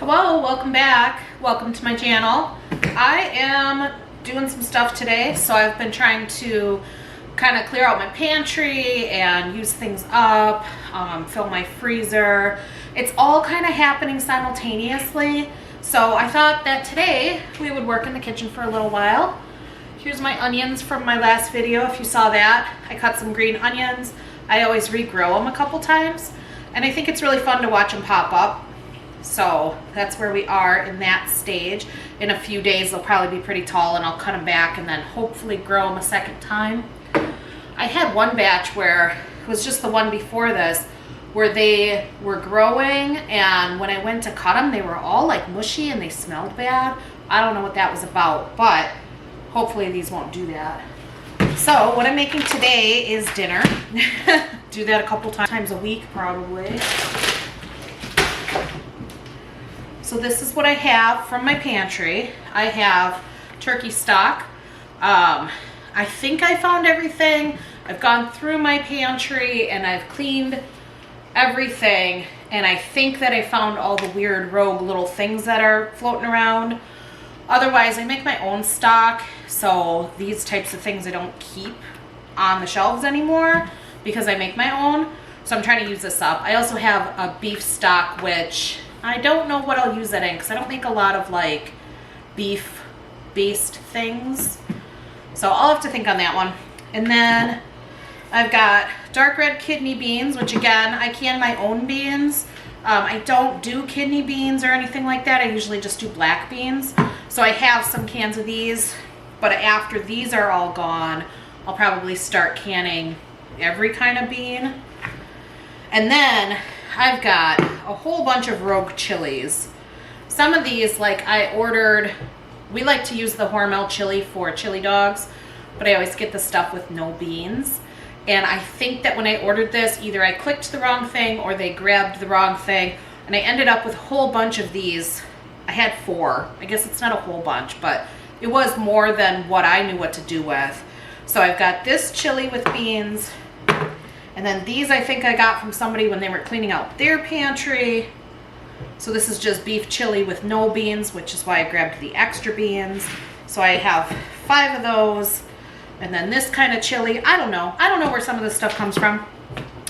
Hello, welcome back. Welcome to my channel. I am doing some stuff today, so I've been trying to kind of clear out my pantry and use things up, fill my freezer. It's all kind of happening simultaneously, so I thought that today we would work in the kitchen for a little while. Here's my onions from my last video, if you saw that. I cut some green onions. I always regrow them a couple times, and I think it's really fun to watch them pop up. So that's where we are in that stage. In a few days they'll probably be pretty tall and I'll cut them back and then hopefully grow them a second time. I had one batch where it was just the one before this where they were growing, and when I went to cut them they were all like mushy and they smelled bad. I don't know what that was about, but hopefully these won't do that. So what I'm making today is dinner. Do that a couple times a week probably. So this is what I have from my pantry. I have turkey stock. I think I found everything. I've gone through my pantry and I've cleaned everything, and I think that I found all the weird rogue little things that are floating around. Otherwise, I make my own stock, so these types of things I don't keep on the shelves anymore because I make my own. So I'm trying to use this up. I also have a beef stock, which I don't know what I'll use that in because I don't make a lot of like beef based things. So I'll have to think on that one. And then I've got dark red kidney beans, which again, I can my own beans. I don't do kidney beans or anything like that. I usually just do black beans. So I have some cans of these, but after these are all gone, I'll probably start canning every kind of bean. And then I've got a whole bunch of rogue chilies. Some of these, like I ordered, we like to use the Hormel chili for chili dogs, but I always get the stuff with no beans. And I think that when I ordered this, either I clicked the wrong thing or they grabbed the wrong thing, and I ended up with a whole bunch of these. I had 4. I guess it's not a whole bunch, but it was more than what I knew what to do with. So I've got this chili with beans. And then these I think I got from somebody when they were cleaning out their pantry. So this is just beef chili with no beans, which is why I grabbed the extra beans. So I have 5 of those. And then this kind of chili, I don't know where some of this stuff comes from.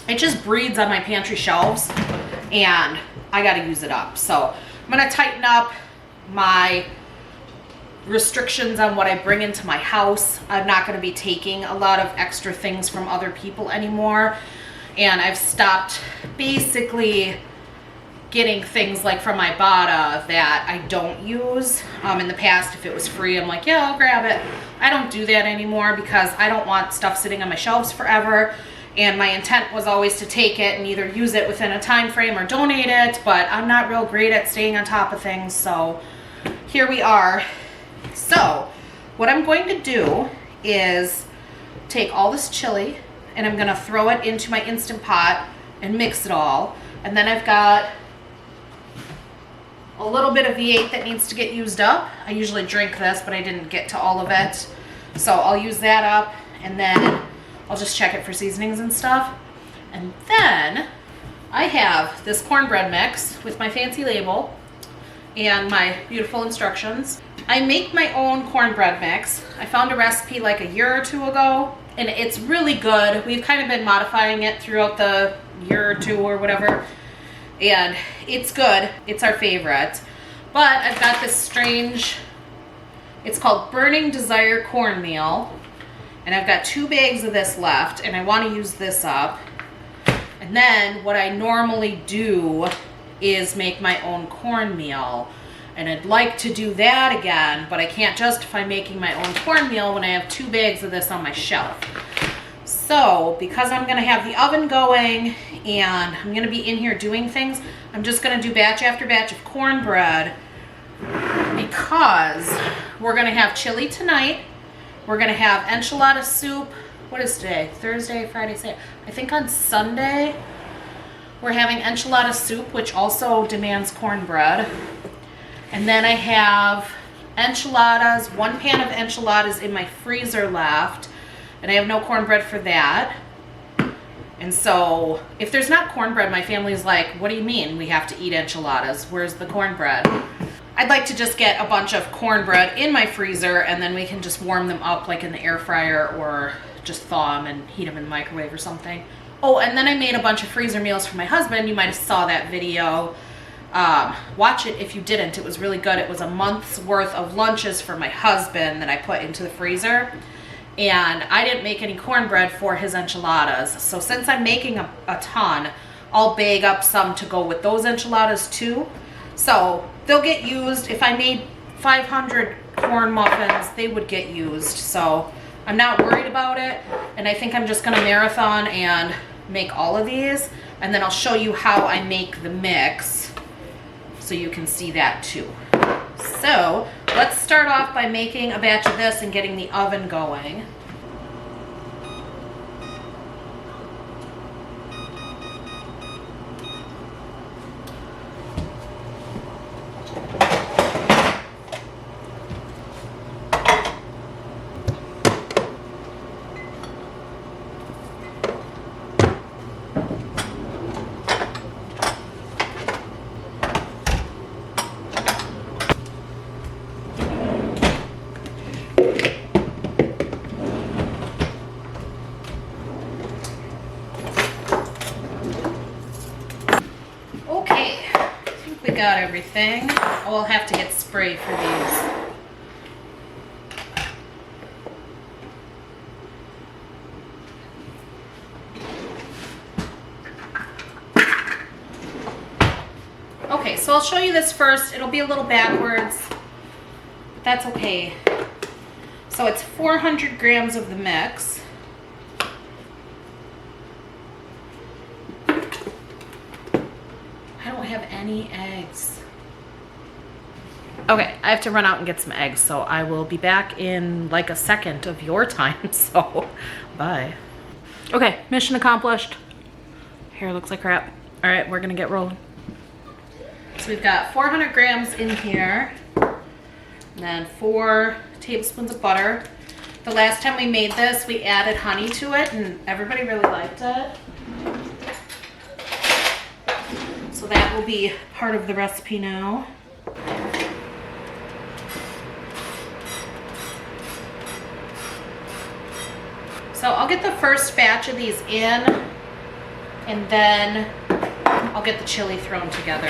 It just breeds on my pantry shelves and I got to use it up. So I'm going to tighten up my restrictions on what I bring into my house. I'm not going to be taking a lot of extra things from other people anymore, and I've stopped basically getting things like from Ibotta that I don't use. In the past, if it was free, I'm like, yeah, I'll grab it. I don't do that anymore because I don't want stuff sitting on my shelves forever, and my intent was always to take it and either use it within a time frame or donate it, but I'm not real great at staying on top of things, so here we are. So what I'm going to do is take all this chili and I'm going to throw it into my Instant Pot and mix it all. And then I've got a little bit of V8 that needs to get used up. I usually drink this, but I didn't get to all of it. So I'll use that up, and then I'll just check it for seasonings and stuff. And then I have this cornbread mix with my fancy label and my beautiful instructions. I make my own cornbread mix. I found a recipe like a year or 2 ago, and it's really good. We've kind of been modifying it throughout the year or 2 or whatever, and it's good. It's our favorite. But I've got this strange, it's called Burning Desire cornmeal, and I've got 2 bags of this left, and I want to use this up. And then what I normally do is make my own cornmeal. And I'd like to do that again, but I can't justify making my own cornmeal when I have 2 bags of this on my shelf. So because I'm gonna have the oven going and I'm gonna be in here doing things, I'm just gonna do batch after batch of cornbread because we're gonna have chili tonight. We're gonna have enchilada soup. What is today? Thursday, Friday, Saturday. I think on Sunday we're having enchilada soup, which also demands cornbread. And then I have enchiladas, 1 pan of enchiladas in my freezer left, and I have no cornbread for that. And so if there's not cornbread, my family's like, what do you mean we have to eat enchiladas? Where's the cornbread? I'd like to just get a bunch of cornbread in my freezer, and then we can just warm them up like in the air fryer, or just thaw them and heat them in the microwave or something. Oh, and then I made a bunch of freezer meals for my husband. You might have saw that video. Watch it if you didn't. It was really good. It was a month's worth of lunches for my husband that I put into the freezer. And I didn't make any cornbread for his enchiladas. So since I'm making a ton, I'll bag up some to go with those enchiladas too. So they'll get used. If I made 500 corn muffins, they would get used. So I'm not worried about it. And I think I'm just gonna marathon and make all of these. And then I'll show you how I make the mix so you can see that too. So let's start off by making a batch of this and getting the oven going. Got everything. I'll have to get spray for these. Okay, so I'll show you this first. It'll be a little backwards, but that's okay. So it's 400 grams of the mix. I don't have any eggs. Okay, I have to run out and get some eggs, so I will be back in like a second of your time, so bye. Okay, mission accomplished. Hair looks like crap. All right, we're gonna get rolling. So we've got 400 grams in here, and then 4 tablespoons of butter. The last time we made this, we added honey to it, and everybody really liked it. So that will be part of the recipe now. So I'll get the first batch of these in, and then I'll get the chili thrown together.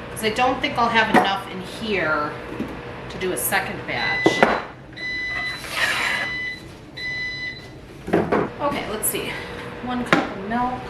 Because I don't think I'll have enough in here to do a second batch. Okay, let's see. 1 cup of milk.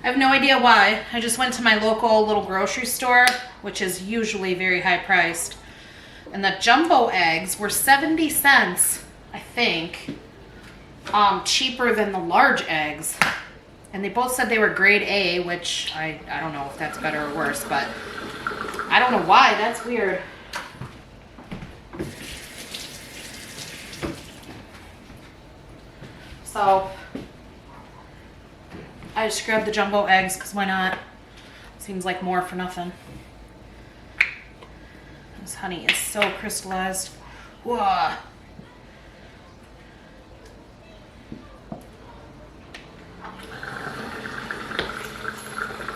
I have no idea why. I just went to my local little grocery store, which is usually very high priced, and the jumbo eggs were 70 cents, I think, cheaper than the large eggs. And they both said they were grade A, which I don't know if that's better or worse, but I don't know why. That's weird. So I just grabbed the jumbo eggs because why not? Seems like more for nothing. This honey is so crystallized. Whoa. I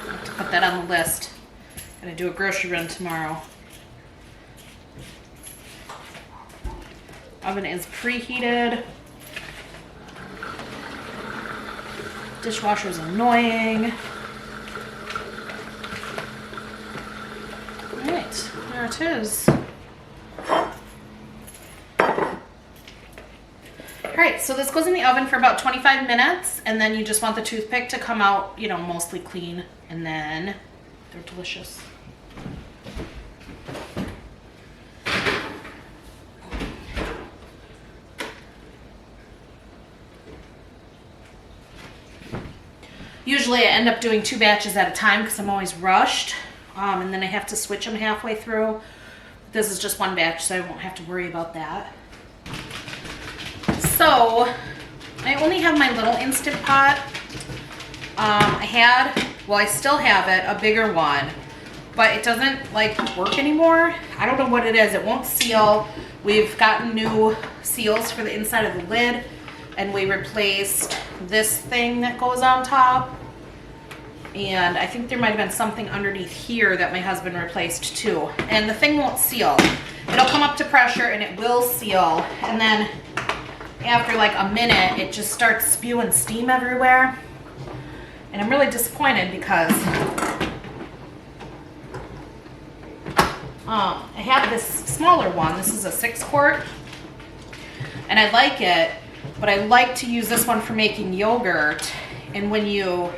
have to put that on the list. Gonna do a grocery run tomorrow. Oven is preheated. Dishwasher is annoying. All right, there it is. All right, so this goes in the oven for about 25 minutes, and then you just want the toothpick to come out, you know, mostly clean, and then they're delicious. Usually I end up doing 2 batches at a time because I'm always rushed. and then I have to switch them halfway through. This is just one batch, so I won't have to worry about that. So I only have my little Instant Pot. I still have it, a bigger one, but it doesn't like work anymore. I don't know what it is. It won't seal. We've gotten new seals for the inside of the lid, and we replaced this thing that goes on top. And I think there might have been something underneath here that my husband replaced too. And the thing won't seal. It'll come up to pressure and it will seal. And then after like a minute, it just starts spewing steam everywhere. And I'm really disappointed because I have this smaller one. This is a 6-quart. And I like it, but I like to use this one for making yogurt. And when you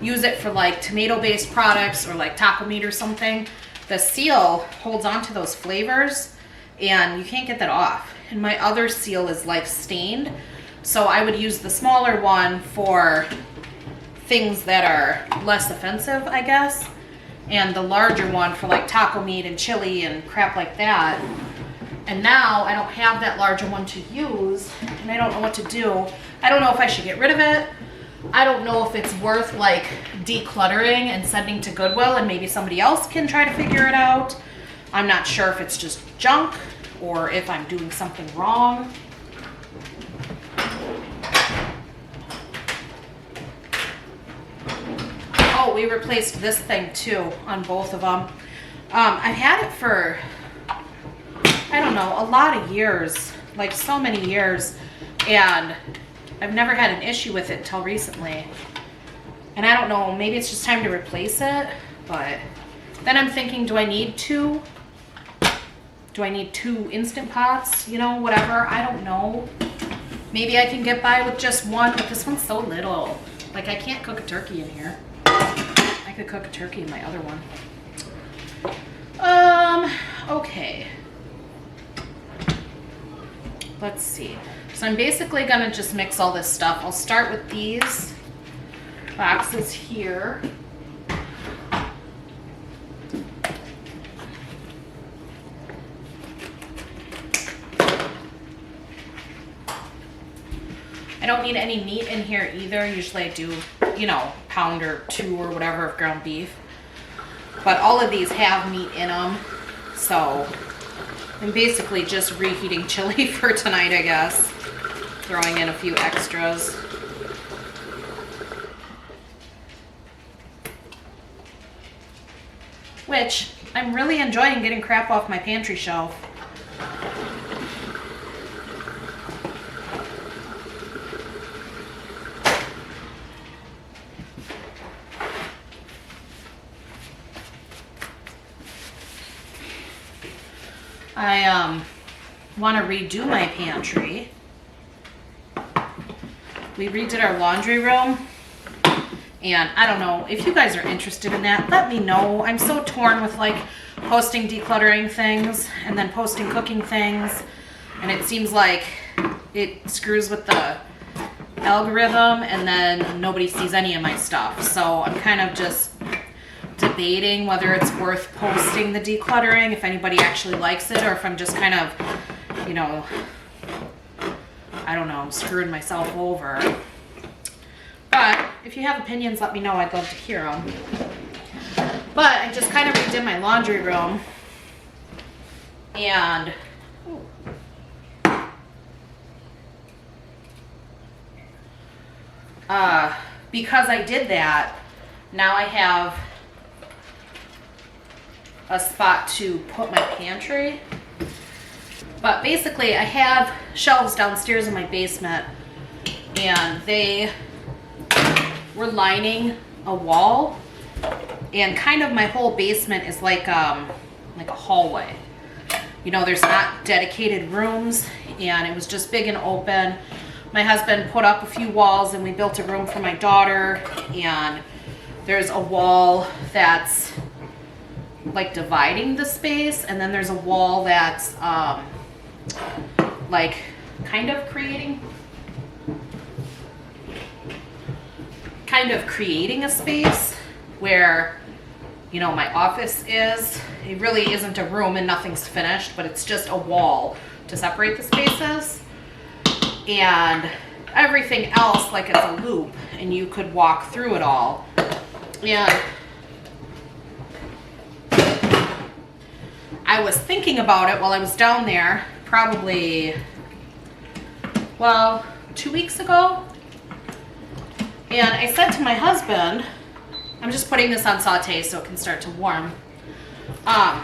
use it for like tomato-based products or like taco meat or something, the seal holds on to those flavors and you can't get that off. And my other seal is like stained, so I would use the smaller one for things that are less offensive, I guess, and the larger one for like taco meat and chili and crap like that. And now I don't have that larger one to use, and I don't know what to do. I don't know if I should get rid of it. I don't know if it's worth like decluttering and sending to Goodwill and maybe somebody else can try to figure it out. I'm not sure if it's just junk or if I'm doing something wrong. Oh, we replaced this thing too on both of them. I've had it for, I don't know, a lot of years, like so many years, and I've never had an issue with it until recently. And I don't know, maybe it's just time to replace it, but then I'm thinking, do I need two? Do I need 2 Instant Pots? You know, whatever, I don't know. Maybe I can get by with just one, but this one's so little. Like, I can't cook a turkey in here. I could cook a turkey in my other one. Okay. Let's see. So I'm basically gonna just mix all this stuff. I'll start with these boxes here. I don't need any meat in here either. Usually I do, you know, pound or 2 or whatever of ground beef. But all of these have meat in them. So I'm basically just reheating chili for tonight, I guess. Throwing in a few extras. Which I'm really enjoying getting crap off my pantry shelf. I want to redo my pantry. We redid our laundry room, and I don't know if you guys are interested in that. Let me know. I'm so torn with like posting decluttering things and then posting cooking things, and it seems like it screws with the algorithm and then nobody sees any of my stuff. So I'm kind of just debating whether it's worth posting the decluttering, if anybody actually likes it, or if I'm just kind of, you know, I don't know, screwing myself over. But if you have opinions, let me know. I'd love to hear them. But I just kind of redid my laundry room, and because I did that, now I have a spot to put my pantry. But basically I have shelves downstairs in my basement, and they were lining a wall, and kind of my whole basement is like a hallway. You know, there's not dedicated rooms, and it was just big and open. My husband put up a few walls and we built a room for my daughter, and there's a wall that's like dividing the space, and then there's a wall that's like kind of creating a space where you know, my office is. It really isn't a room and nothing's finished, but it's just a wall to separate the spaces. And everything else, like it's a loop and you could walk through it all. And I was thinking about it while I was down there, probably, well, 2 weeks ago. And I said to my husband, I'm just putting this on saute so it can start to warm. I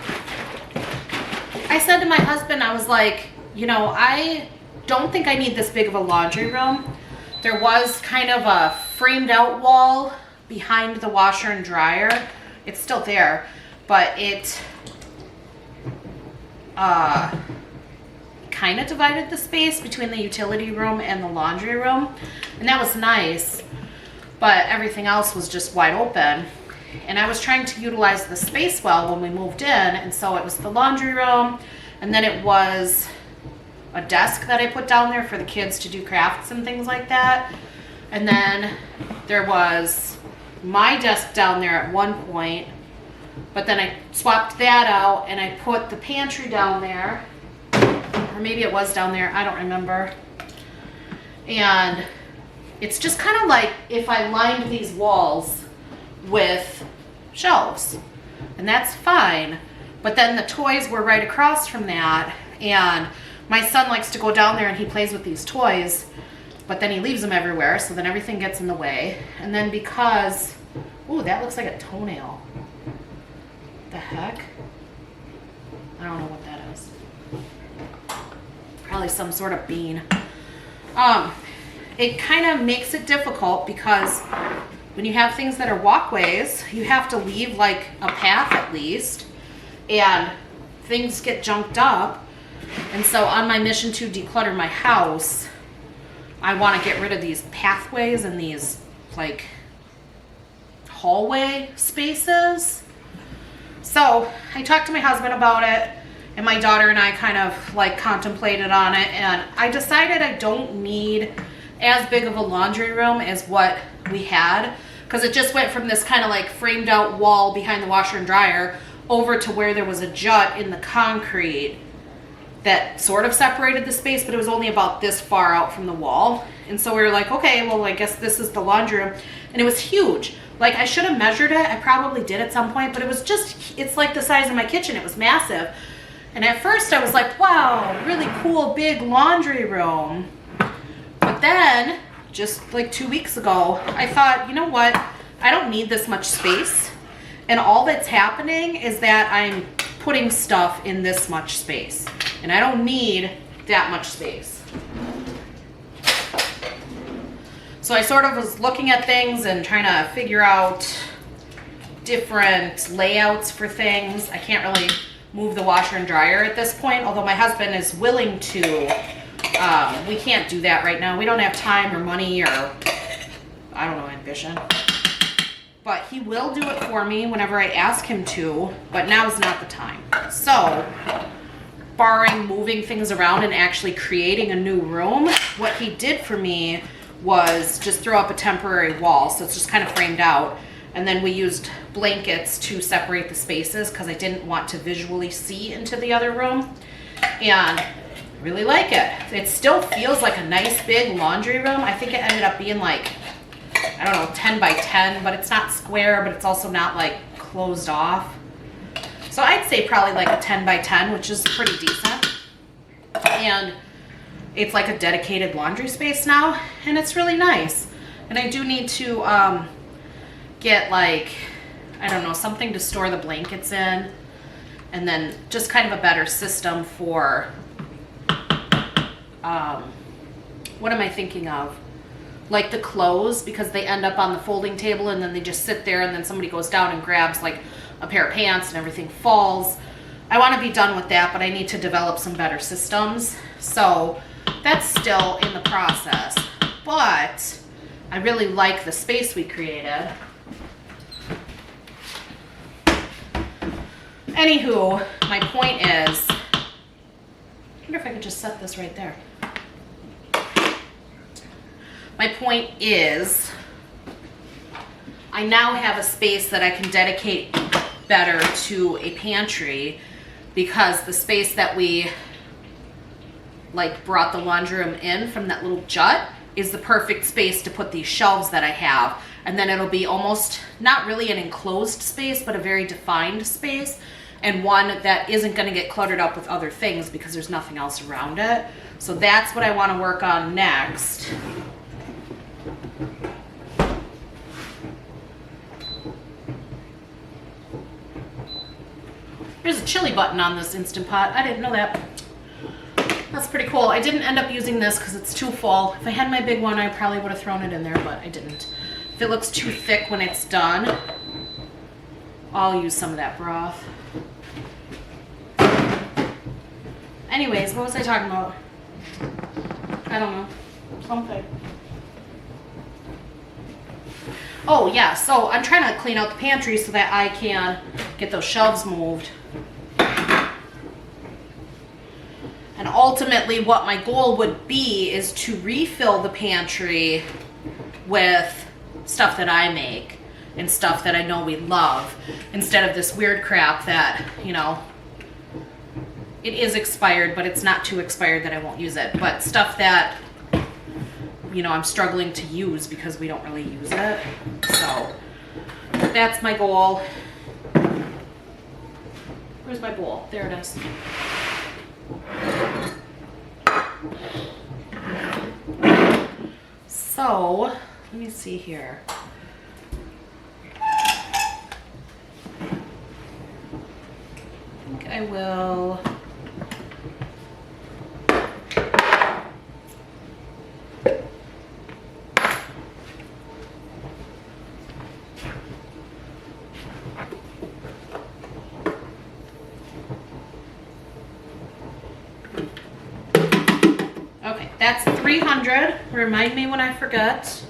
said to my husband, I was like, you know, I don't think I need this big of a laundry room. There was kind of a framed out wall behind the washer and dryer. It's still there, but it kind of divided the space between the utility room and the laundry room, and that was nice, but everything else was just wide open. And I was trying to utilize the space well when we moved in, and so it was the laundry room, and then it was a desk that I put down there for the kids to do crafts and things like that. And then there was my desk down there at one point, but then I swapped that out and I put the pantry down there, or maybe it was down there, I don't remember. And it's just kind of like if I lined these walls with shelves, and that's fine. But then the toys were right across from that, and my son likes to go down there and he plays with these toys, but then he leaves them everywhere, so then everything gets in the way. And then because, ooh, that looks like a toenail. The heck? I don't know what that is. Probably some sort of bean. It kind of makes it difficult because when you have things that are walkways, you have to leave like a path at least, and things get junked up. And so on my mission to declutter my house, I want to get rid of these pathways and these like hallway spaces. So I talked to my husband about it, and my daughter and I kind of like contemplated on it, and I decided I don't need as big of a laundry room as what we had, because it just went from this kind of like framed out wall behind the washer and dryer over to where there was a jut in the concrete that sort of separated the space, but it was only about this far out from the wall. And so we were like, okay, well, I guess this is the laundry room. And it was huge. Like, I should have measured it. I probably did at some point, but it was just, it's like the size of my kitchen. It was massive. And at first I was like, wow, really cool, big laundry room. But then, just like 2 weeks ago, I thought, you know what? I don't need this much space. And all that's happening is that I'm putting stuff in this much space. And I don't need that much space. So I sort of was looking at things and trying to figure out different layouts for things. I can't really move the washer and dryer at this point, although my husband is willing to. We can't do that right now. We don't have time or money or, I don't know, ambition. But he will do it for me whenever I ask him to, but now is not the time. So, barring moving things around and actually creating a new room, what he did for me was just throw up a temporary wall, so it's just kind of framed out. And then we used blankets to separate the spaces because I didn't want to visually see into the other room. And I really like it. It still feels like a nice big laundry room. I think it ended up being like, I don't know, 10 by 10, but it's not square, but it's also not like closed off. So I'd say probably like a 10 by 10, which is pretty decent. And it's like a dedicated laundry space now, and it's really nice. And I do need to get like, I don't know, something to store the blankets in, and then just kind of a better system for, what am I thinking of? Like the clothes, because they end up on the folding table and then they just sit there, and then somebody goes down and grabs like a pair of pants and everything falls. I want to be done with that, but I need to develop some better systems. So that's still in the process, but I really like the space we created. Anywho, my point is, I wonder if I could just set this right there. My point is, I now have a space that I can dedicate better to a pantry because the space that we like brought the laundry room in from that little jut is the perfect space to put these shelves that I have. And then it'll be almost not really an enclosed space, but a very defined space, and one that isn't going to get cluttered up with other things because there's nothing else around it. So that's what I want to work on next. There's a chili button on this Instant Pot. I didn't know that. That's pretty cool. I didn't end up using this because it's too full. If I had my big one, I probably would have thrown it in there, but I didn't. If it looks too thick when it's done, I'll use some of that broth. Anyways, what was I talking about? I don't know. Something. Oh yeah, so I'm trying to clean out the pantry so that I can get those shelves moved. And ultimately what my goal would be is to refill the pantry with stuff that I make and stuff that I know we love, instead of this weird crap that, you know, it is expired, but it's not too expired that I won't use it. But stuff that, you know, I'm struggling to use because we don't really use it. So that's my goal. Where's my bowl? There it is. So let me see here. I think I will. Okay, that's 300. Remind me when I forget.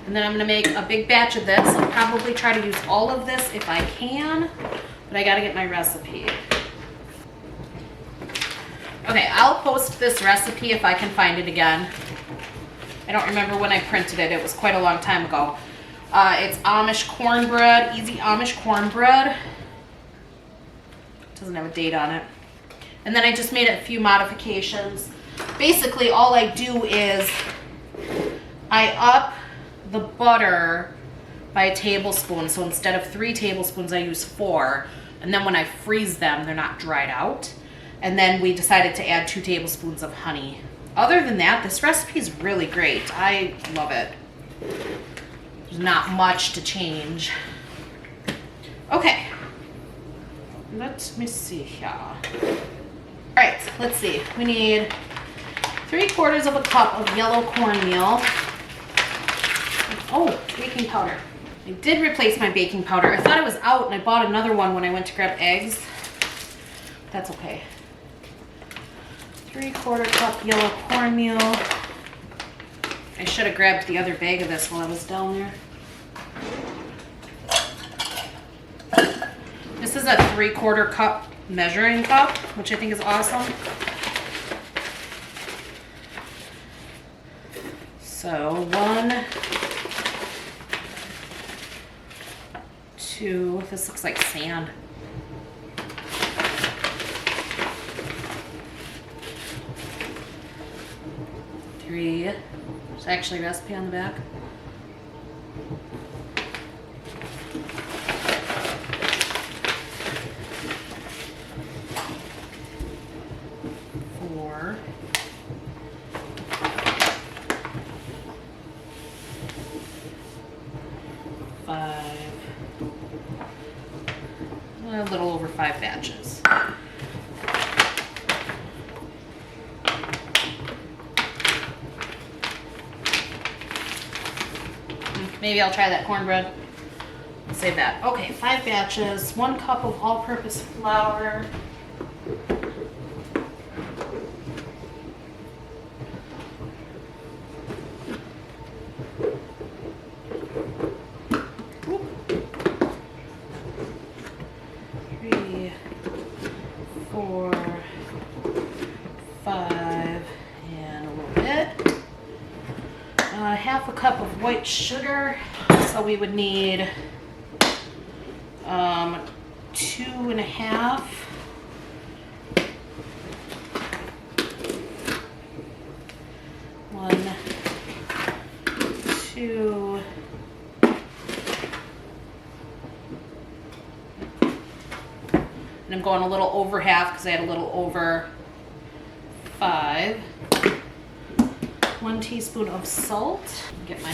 And then I'm gonna make a big batch of this. I'll probably try to use all of this if I can, but I gotta get my recipe. Okay, I'll post this recipe if I can find it again. I don't remember when I printed it. It was quite a long time ago. It's Amish cornbread, easy Amish cornbread. Doesn't have a date on it. And then I just made a few modifications. Basically, all I do is I up the butter by a tablespoon. So instead of 3 tablespoons, I use 4. And then when I freeze them, they're not dried out. And then we decided to add 2 tablespoons of honey. Other than that, this recipe is really great. I love it. There's not much to change. Okay. Let me see here. All right, let's see. We need 3/4 of a cup of yellow cornmeal. Oh, baking powder. I did replace my baking powder. I thought it was out and I bought another one when I went to grab eggs. That's okay. 3/4 cup yellow cornmeal. I should have grabbed the other bag of this while I was down there. This is a 3/4 cup measuring cup, which I think is awesome. So 1, 2, this looks like sand. 3, there's actually a recipe on the back. 4, 5, a little over 5 batches. Maybe I'll try that cornbread. Save that. Okay, 5 batches, 1 cup of all-purpose flour. Half a cup of white sugar. This So we would need 2.5. One, two, and I'm going a little over half because I had a little over 5. 1 teaspoon of salt. Get my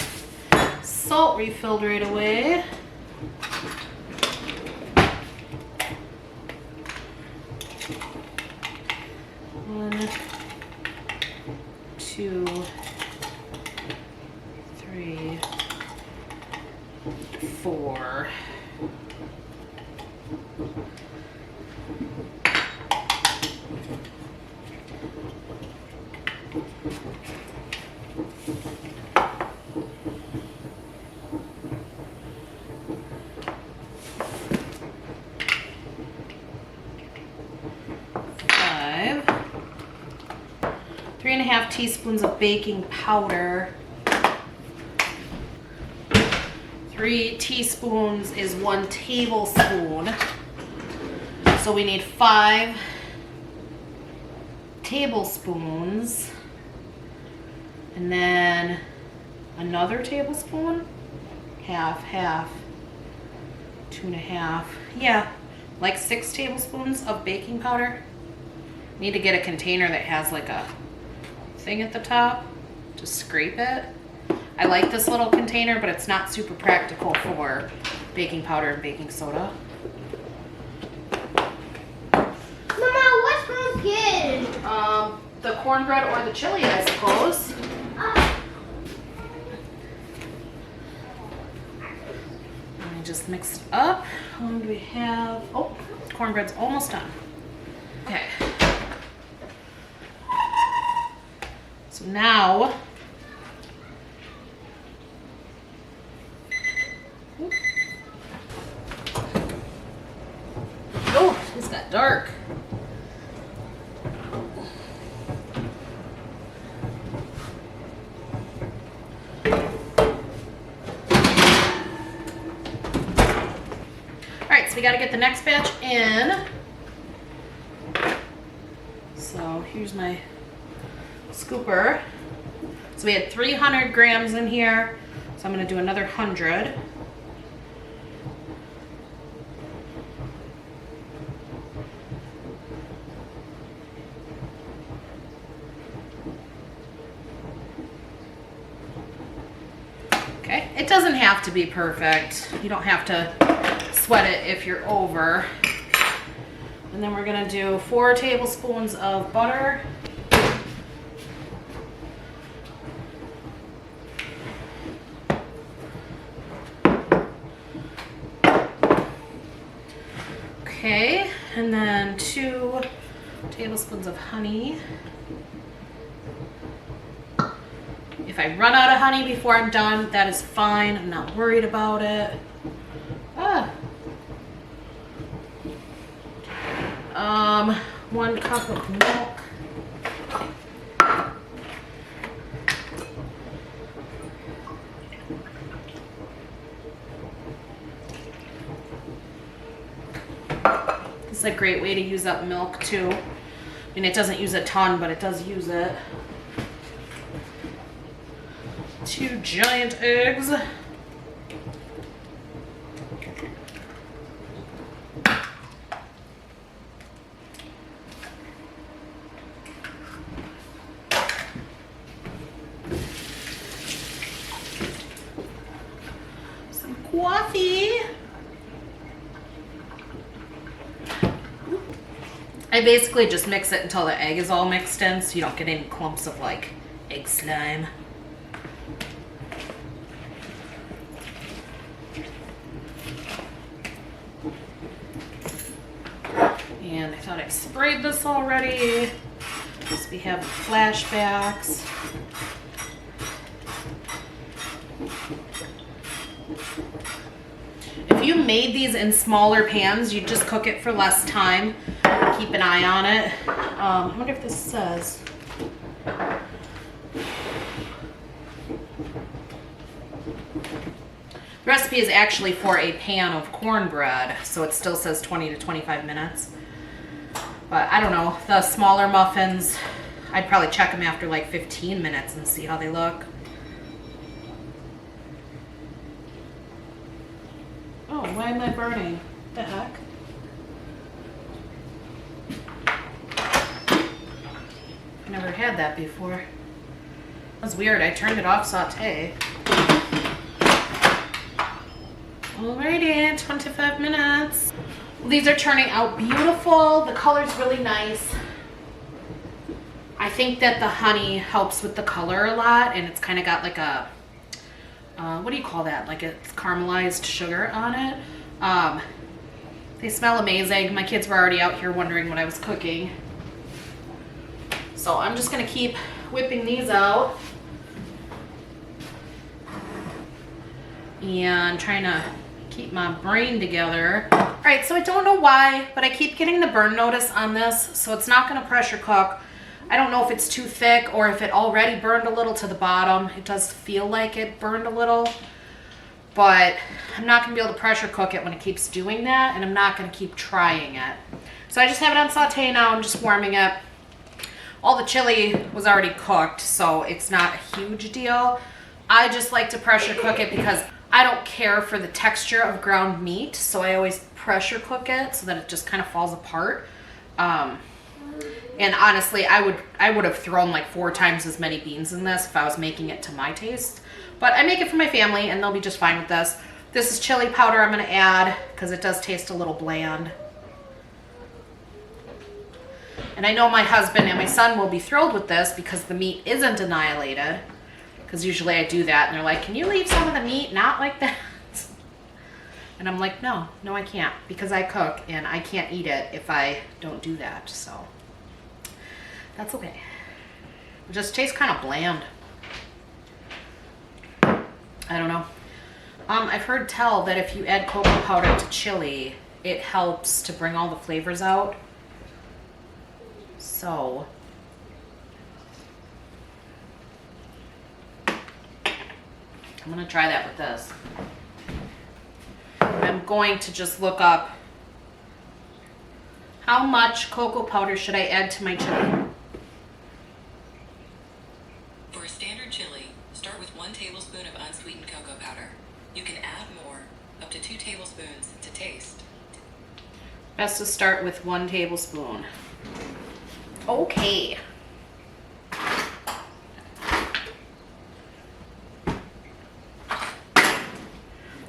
salt refilled right away. 1, 2, 3, 4. Three and a half teaspoons of baking powder. 3 teaspoons is 1 tablespoon. So we need 5 tablespoons. And then another tablespoon. Half, 2.5. Yeah, like 6 tablespoons of baking powder. Need to get a container that has like a thing at the top to scrape it. I like this little container, but it's not super practical for baking powder and baking soda. Mama, what's more good? The cornbread or the chili, I suppose. Let me just mix it up. What do we have? Oh, cornbread's almost done. Okay. So now, oh, it's got dark. All right, so we got to get the next batch in. So here's my scooper. So we had 300 grams in here, so I'm going to do another 100. Okay, it doesn't have to be perfect. You don't have to sweat it if you're over. And then we're going to do 4 tablespoons of butter. Okay, and then 2 tablespoons of honey. If I run out of honey before I'm done, that is fine. I'm not worried about it. 1 cup of milk. This is a great way to use up milk too. I mean, it doesn't use a ton, but it does use it. 2 giant eggs. Some coffee. I basically just mix it until the egg is all mixed in so you don't get any clumps of like egg slime. And I thought I sprayed this already because we have flashbacks. If you made these in smaller pans, you'd just cook it for less time. Keep an eye on it. I wonder if this says. recipe is actually for a pan of cornbread, so it still says 20 to 25 minutes. But I don't know, the smaller muffins, I'd probably check them after like 15 minutes and see how they look. Oh, why am I burning? What the heck? I never had that before. That was weird. I turned it off saute. Alrighty, 25 minutes. These are turning out beautiful. The color's really nice. I think that the honey helps with the color a lot, and it's kind of got like a, what do you call that? Like it's caramelized sugar on it. They smell amazing. My kids were already out here wondering what I was cooking. So I'm just gonna keep whipping these out and trying to keep my brain together. All right, so I don't know why, but I keep getting the burn notice on this, so it's not gonna pressure cook. I don't know if it's too thick or if it already burned a little to the bottom. It does feel like it burned a little, but I'm not gonna be able to pressure cook it when it keeps doing that, and I'm not gonna keep trying it. So I just have it on saute now. I'm just warming it. All the chili was already cooked, so it's not a huge deal. I just like to pressure cook it because I don't care for the texture of ground meat, so I always pressure cook it so that it just kind of falls apart. And honestly, I would have thrown like 4 times as many beans in this if I was making it to my taste. But I make it for my family, and they'll be just fine with this. This is chili powder I'm going to add because it does taste a little bland. And I know my husband and my son will be thrilled with this because the meat isn't annihilated. Because usually I do that, and they're like, can you leave some of the meat not like that? And I'm like, no, I can't, because I cook, and I can't eat it if I don't do that, so that's okay. It just tastes kind of bland. I don't know. I've heard tell that if you add cocoa powder to chili, it helps to bring all the flavors out. So I'm gonna try that with this. I'm going to just look up how much cocoa powder should I add to my chili. For a standard chili, start with 1 tablespoon of unsweetened cocoa powder. You can add more, up to 2 tablespoons to taste. Best to start with 1 tablespoon. Okay.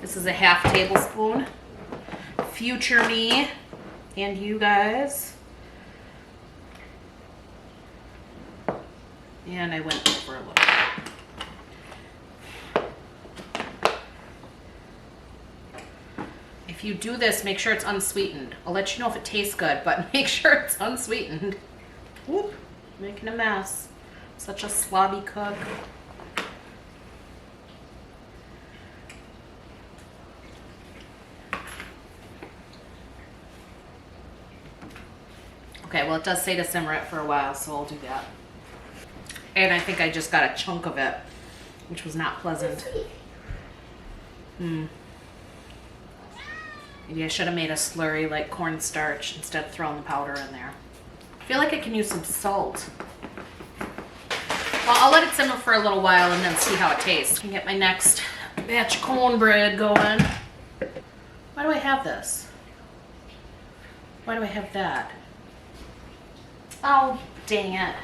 This is a ½ tablespoon. Future me and you guys. And I went over a little bit. If you do this, make sure it's unsweetened. I'll let you know if it tastes good, but make sure it's unsweetened. Whoop, making a mess. Such a slobby cook. Okay, well it does say to simmer it for a while, so I'll do that. And I think I just got a chunk of it, which was not pleasant. Maybe I should have made a slurry like cornstarch instead of throwing the powder in there. I feel like I can use some salt. Well, I'll let it simmer for a little while and then see how it tastes. I can get my next batch of cornbread going. Why do I have this? Why do I have that? Oh, dang it.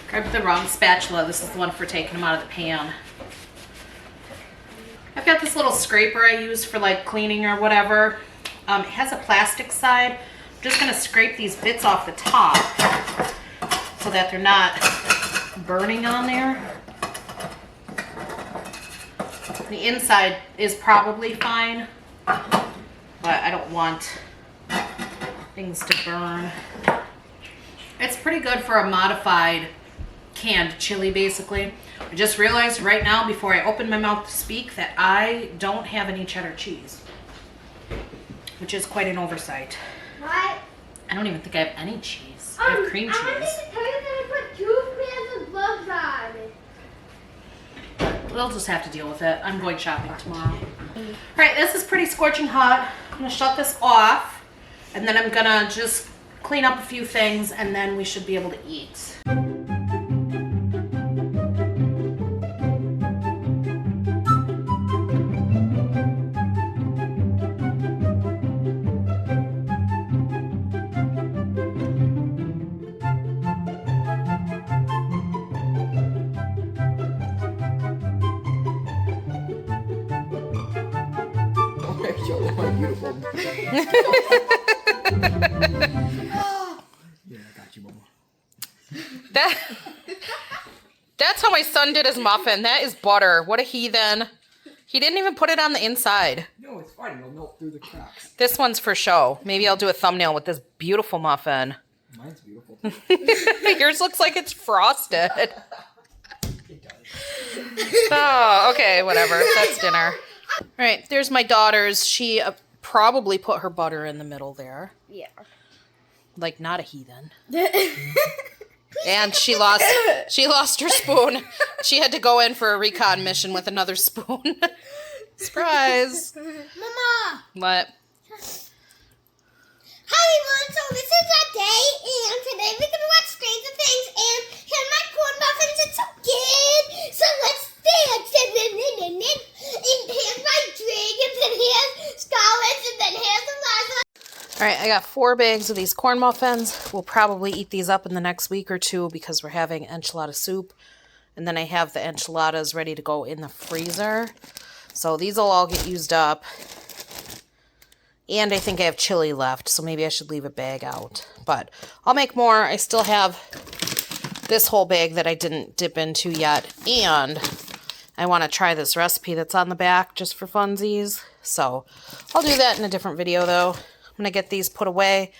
Grabbed the wrong spatula. This is the one for taking them out of the pan. I've got this little scraper I use for like cleaning or whatever. It has a plastic side. I'm just gonna scrape these bits off the top so that they're not burning on there. The inside is probably fine, but I don't want things to burn. It's pretty good for a modified canned chili, basically. I just realized right now before I open my mouth to speak that I don't have any cheddar cheese, which is quite an oversight. What? I don't even think I have any cheese. I have cream cheese. I need to tell you that I put 2 pans of bugs on. we'll just have to deal with it. I'm going shopping tomorrow. All right, this is pretty scorching hot. I'm gonna shut this off, and then I'm gonna just clean up a few things, and then we should be able to eat. Show them how beautiful. Yeah, I got you, Mama. That's how my son did his muffin. That is butter. What a heathen. He didn't even put it on the inside. No, it's fine. It'll melt through the cracks. This one's for show. Maybe I'll do a thumbnail with this beautiful muffin. Mine's beautiful. Yours looks like it's frosted. It does. Oh, okay, whatever. That's dinner. All right, there's my daughter's. She probably put her butter in the middle there. Yeah. Like, not a heathen. And she lost her spoon. She had to go in for a recon mission with another spoon. Surprise. Mama. What? Hi everyone, so this is our day, and today we're gonna watch Stranger Things, and here's my corn muffins, it's so good, so let's dance, and here's my dragons, and here's Scarlet, and then here's Eliza. All right, I got 4 bags of these corn muffins. We'll probably eat these up in the next week or 2 because we're having enchilada soup. And then I have the enchiladas ready to go in the freezer. So these will all get used up. And I think I have chili left, so maybe I should leave a bag out. But I'll make more. I still have this whole bag that I didn't dip into yet. And I want to try this recipe that's on the back just for funsies. So I'll do that in a different video, though. I'm going to get these put away.